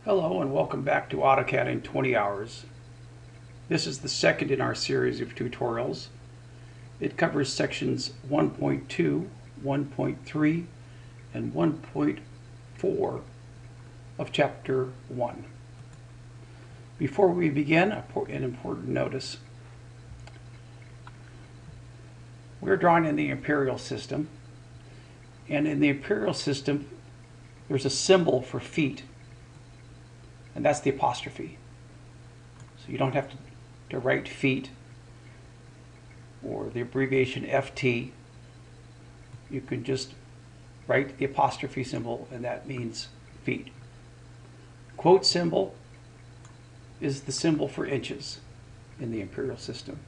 Hello and welcome back to AutoCAD in 20 hours. This is the second in our series of tutorials. It covers sections 1.2, 1.3, and 1.4 of Chapter 1. Before we begin, an important notice. We're drawing in the Imperial System, and in the Imperial System there's a symbol for feet, and that's the apostrophe. So you don't have to write feet or the abbreviation FT. You can just write the apostrophe symbol, and that means feet. Quote symbol is the symbol for inches in the Imperial System.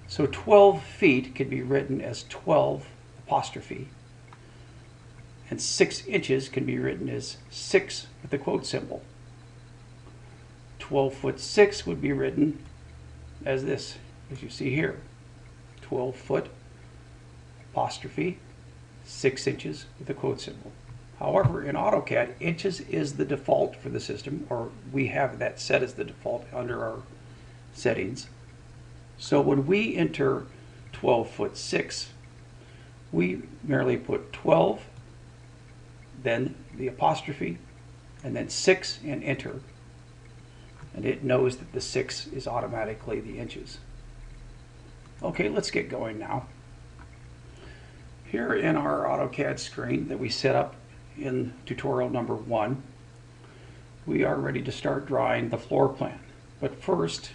So 12 feet can be written as 12 apostrophe, and 6 inches can be written as 6 with the quote symbol. 12 foot 6 would be written as this, as you see here. 12 foot apostrophe 6 inches with a quote symbol. However, in AutoCAD, inches is the default for the system, or we have that set as the default under our settings. So when we enter 12 foot 6, we merely put 12, then the apostrophe, and then 6 and enter. And it knows that the 6 is automatically the inches. Okay, let's get going now. Here in our AutoCAD screen that we set up in tutorial number 1, we are ready to start drawing the floor plan. But first,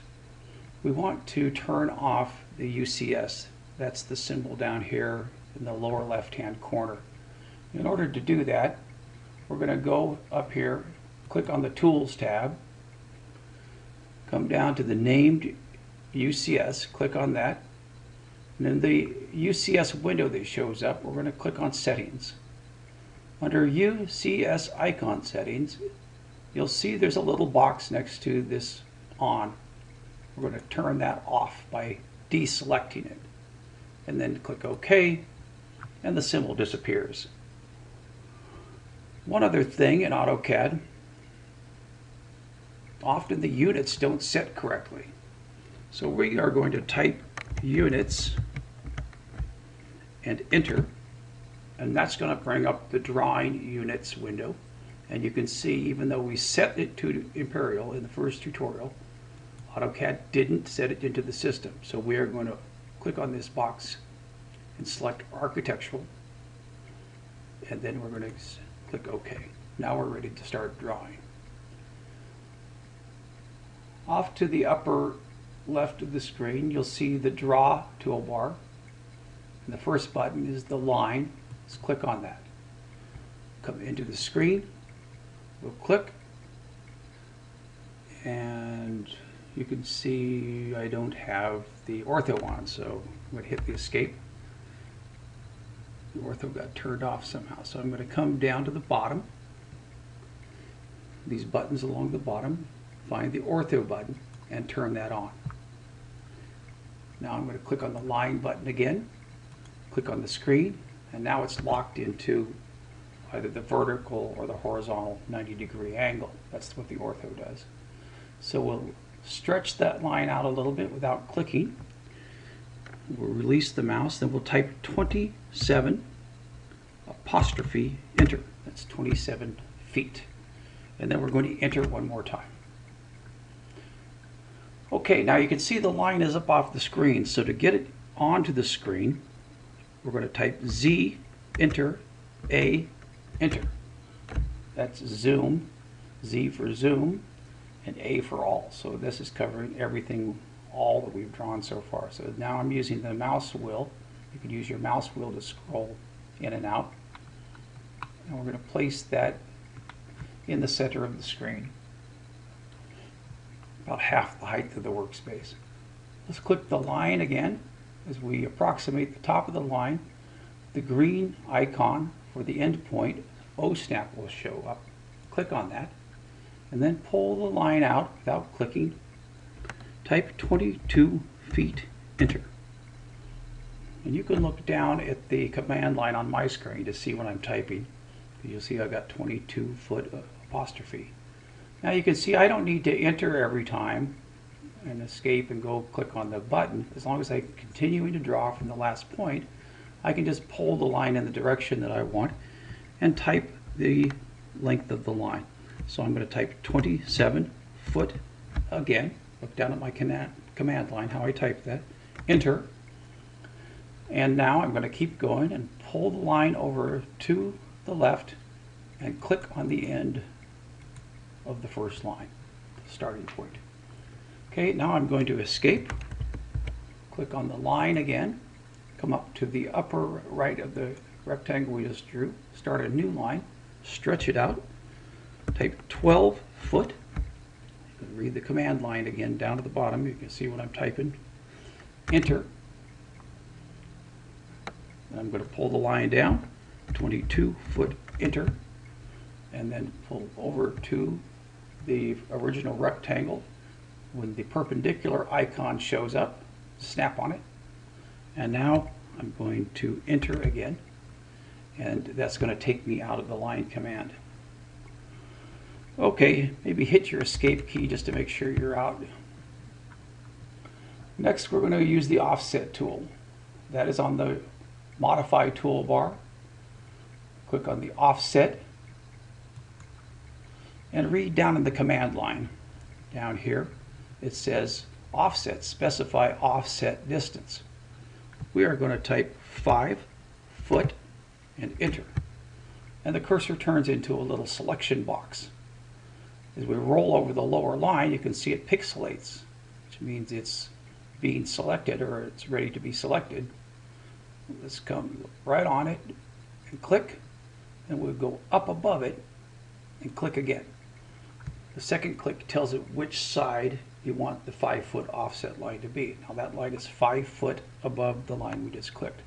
we want to turn off the UCS. That's the symbol down here in the lower left-hand corner. In order to do that, we're going to go up here, click on the Tools tab, come down to the named UCS, click on that, and then the UCS window that shows up, we're going to click on Settings. Under UCS icon settings, you'll see there's a little box next to this on. We're going to turn that off by deselecting it, and then click OK, and the symbol disappears. One other thing in AutoCAD, often the units don't set correctly. So we are going to type units and enter, and that's going to bring up the drawing units window. And you can see, even though we set it to Imperial in the first tutorial, AutoCAD didn't set it into the system. So we are going to click on this box and select architectural, and then we're going to click OK. Now we're ready to start drawing. Off to the upper left of the screen, you'll see the Draw toolbar. And the first button is the line. Let's click on that. Come into the screen. We'll click. And you can see I don't have the ortho on, so I'm going to hit the escape. The ortho got turned off somehow. So I'm going to come down to the bottom. These buttons along the bottom. Find the ortho button and turn that on. Now I'm going to click on the line button again, click on the screen, and now it's locked into either the vertical or the horizontal 90-degree angle. That's what the ortho does. So we'll stretch that line out a little bit without clicking. We'll release the mouse, then we'll type 27 apostrophe enter. That's 27 feet. And then we're going to enter one more time. Okay, now you can see the line is up off the screen. So to get it onto the screen, we're going to type Z, enter, A, enter. That's zoom, Z for zoom, and A for all. So this is covering everything, all that we've drawn so far. So now I'm using the mouse wheel. You can use your mouse wheel to scroll in and out. And we're going to place that in the center of the screen, about half the height of the workspace. Let's click the line again. As we approximate the top of the line, the green icon for the end point, O snap, will show up. Click on that, and then pull the line out without clicking. Type 22 feet, enter. And you can look down at the command line on my screen to see what I'm typing. You'll see I've got 22 foot apostrophe. Now you can see I don't need to enter every time and escape and go click on the button. As long as I'm continuing to draw from the last point, I can just pull the line in the direction that I want and type the length of the line. So I'm going to type 27 foot again. Look down at my command line, how I type that. Enter. And now I'm going to keep going and pull the line over to the left and click on the end of the first line, starting point. Okay, now I'm going to escape. Click on the line again. Come up to the upper right of the rectangle we just drew. Start a new line. Stretch it out. Type 12 foot. You can read the command line again down to the bottom. You can see what I'm typing. Enter. And I'm going to pull the line down. 22 foot. Enter. And then pull over to the original rectangle. When the perpendicular icon shows up, snap on it. And now I'm going to enter again. And that's going to take me out of the line command. Okay, maybe hit your escape key just to make sure you're out. Next, we're going to use the offset tool. That is on the modify toolbar. Click on the offset and read down in the command line. Down here it says offset, specify offset distance. We are going to type 5 foot and enter. And the cursor turns into a little selection box. As we roll over the lower line, you can see it pixelates, which means it's being selected or it's ready to be selected. Let's come right on it and click, and we'll go up above it and click again. The second click tells it which side you want the 5 foot offset line to be. Now that line is 5 foot above the line we just clicked.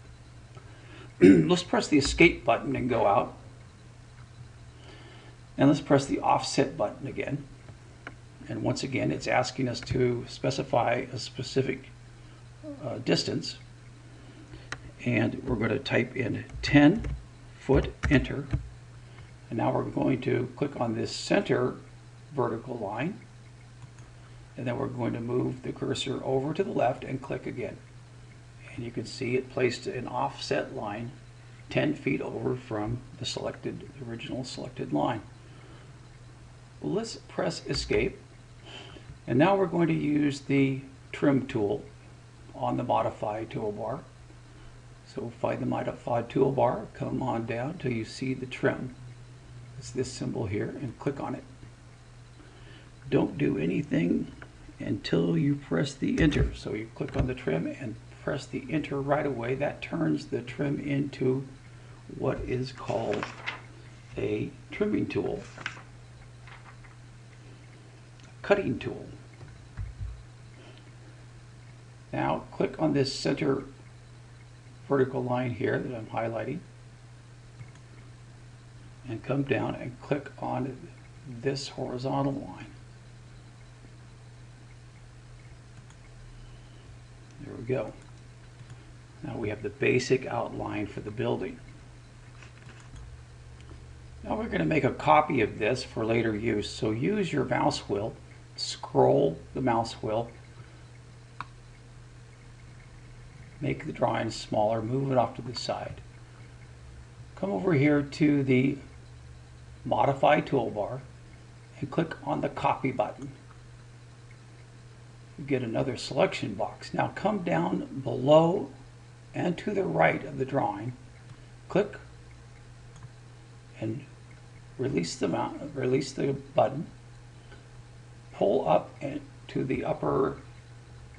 Let's press the escape button and go out. And let's press the offset button again. And once again, it's asking us to specify a specific distance. And we're going to type in 10 foot, enter. And now we're going to click on this center vertical line. And then we're going to move the cursor over to the left and click again. And you can see it placed an offset line 10 feet over from the original selected line. Well, let's press escape. And now we're going to use the trim tool on the modify toolbar. So find the modify toolbar, come on down till you see the trim. It's this symbol here, and click on it. Don't do anything until you press the enter. So you click on the trim and press the enter right away. That turns the trim into what is called a trimming tool, cutting tool. Now click on this center vertical line here that I'm highlighting and come down and click on this horizontal line. There we go. Now we have the basic outline for the building. Now we're going to make a copy of this for later use. So use your mouse wheel, scroll the mouse wheel, make the drawing smaller, move it off to the side. Come over here to the modify toolbar and click on the copy button. You get another selection box. Now come down below and to the right of the drawing, click and release the button, pull up and to the upper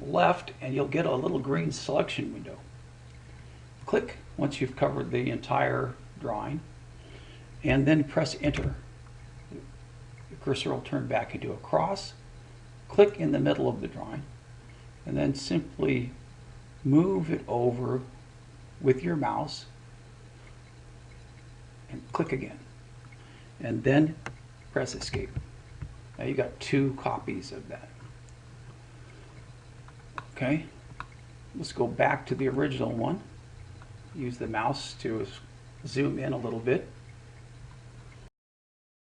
left, and you'll get a little green selection window. Click once you've covered the entire drawing, and then press enter. The cursor will turn back into a cross. Click in the middle of the drawing, and then simply move it over with your mouse and click again, and then press escape. Now you got 2 copies of that. Okay, let's go back to the original one. Use the mouse to zoom in a little bit.